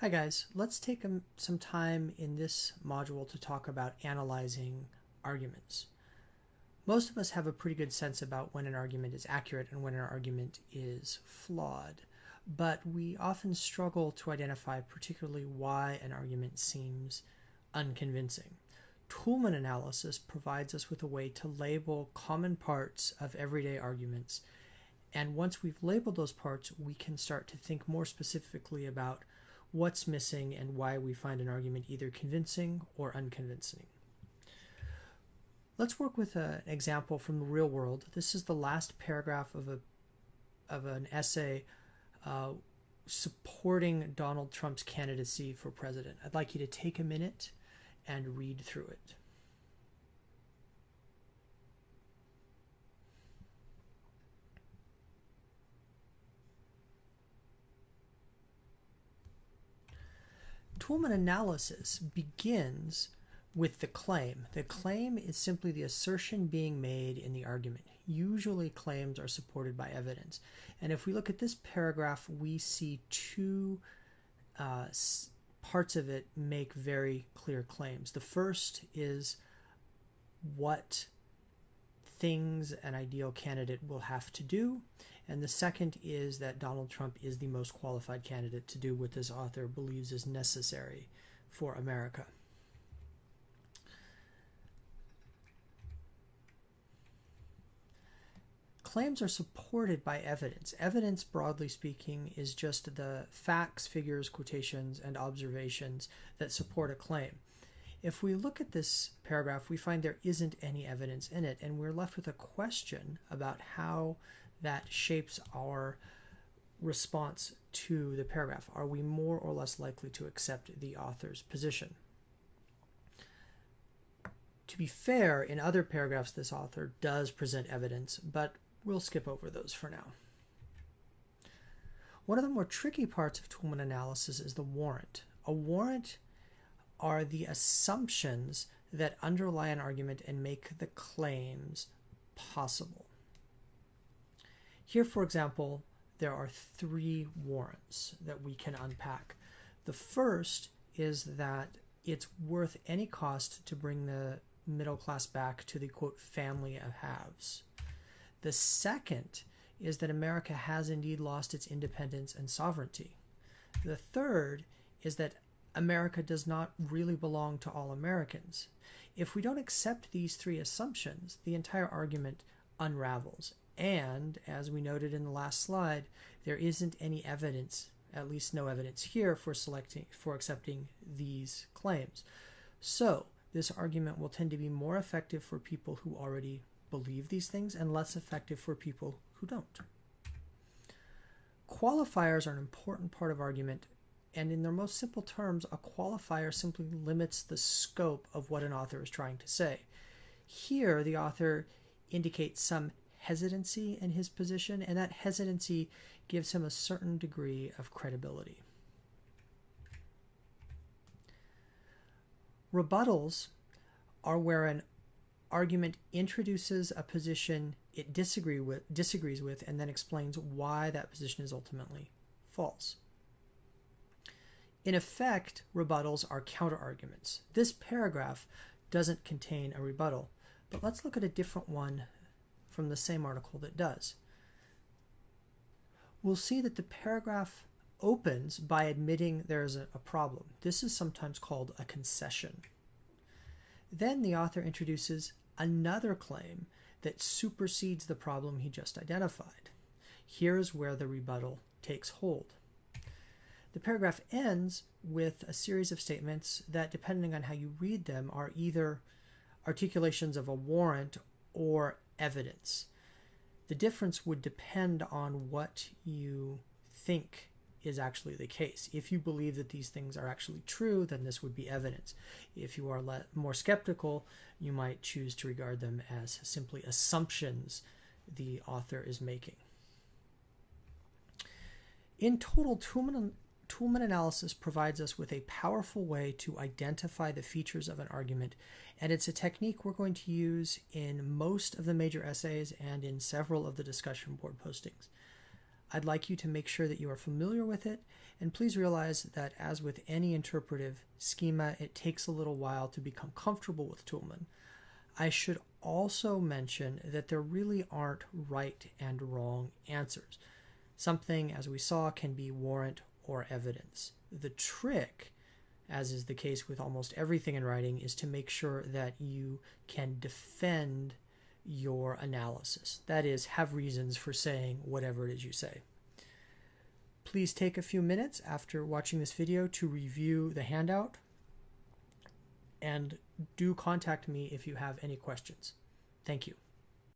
Hi guys, let's take some time in this module to talk about analyzing arguments. Most of us have a pretty good sense about when an argument is accurate and when an argument is flawed, but we often struggle to identify particularly why an argument seems unconvincing. Toulmin analysis provides us with a way to label common parts of everyday arguments, and once we've labeled those parts, we can start to think more specifically about what's missing and why we find an argument either convincing or unconvincing. Let's work with an example from the real world. This is the last paragraph of an essay supporting Donald Trump's candidacy for president. I'd like you to take a minute and read through it. Toulmin analysis begins with the claim. The claim is simply the assertion being made in the argument. Usually claims are supported by evidence. And if we look at this paragraph, we see two parts of it make very clear claims. The first is what things an ideal candidate will have to do. And the second is that Donald Trump is the most qualified candidate to do what this author believes is necessary for America. Claims are supported by evidence. Evidence, broadly speaking, is just the facts, figures, quotations, and observations that support a claim. If we look at this paragraph, we find there isn't any evidence in it, and we're left with a question about how that shapes our response to the paragraph. Are we more or less likely to accept the author's position? To be fair, in other paragraphs, this author does present evidence, but we'll skip over those for now. One of the more tricky parts of Toulmin analysis is the warrant. A warrant are the assumptions that underlie an argument and make the claims possible. Here, for example, there are three warrants that we can unpack. The first is that it's worth any cost to bring the middle class back to the, quote, family of haves. The second is that America has indeed lost its independence and sovereignty. The third is that America does not really belong to all Americans. If we don't accept these three assumptions, the entire argument unravels. And, as we noted in the last slide, there isn't any evidence, at least no evidence here, for accepting these claims. So, this argument will tend to be more effective for people who already believe these things and less effective for people who don't. Qualifiers are an important part of argument, and in their most simple terms, a qualifier simply limits the scope of what an author is trying to say. Here, the author indicates some hesitancy in his position, and that hesitancy gives him a certain degree of credibility. Rebuttals are where an argument introduces a position it disagrees with and then explains why that position is ultimately false. In effect, rebuttals are counterarguments. This paragraph doesn't contain a rebuttal, but let's look at a different one from the same article that does. We'll see that the paragraph opens by admitting there is a problem. This is sometimes called a concession. Then the author introduces another claim that supersedes the problem he just identified. Here's where the rebuttal takes hold. The paragraph ends with a series of statements that, depending on how you read them, are either articulations of a warrant or evidence. The difference would depend on what you think is actually the case. If you believe that these things are actually true, then this would be evidence. If you are more skeptical, you might choose to regard them as simply assumptions the author is making. In total, Toulmin analysis provides us with a powerful way to identify the features of an argument, and it's a technique we're going to use in most of the major essays and in several of the discussion board postings. I'd like you to make sure that you are familiar with it And please realize that as with any interpretive schema, it takes a little while to become comfortable with Toulmin. I should also mention that there really aren't right and wrong answers. Something, as we saw, can be warrant or evidence. The trick, as is the case with almost everything in writing, is to make sure that you can defend your analysis. That is, have reasons for saying whatever it is you say. Please take a few minutes after watching this video to review the handout, and do contact me if you have any questions. Thank you.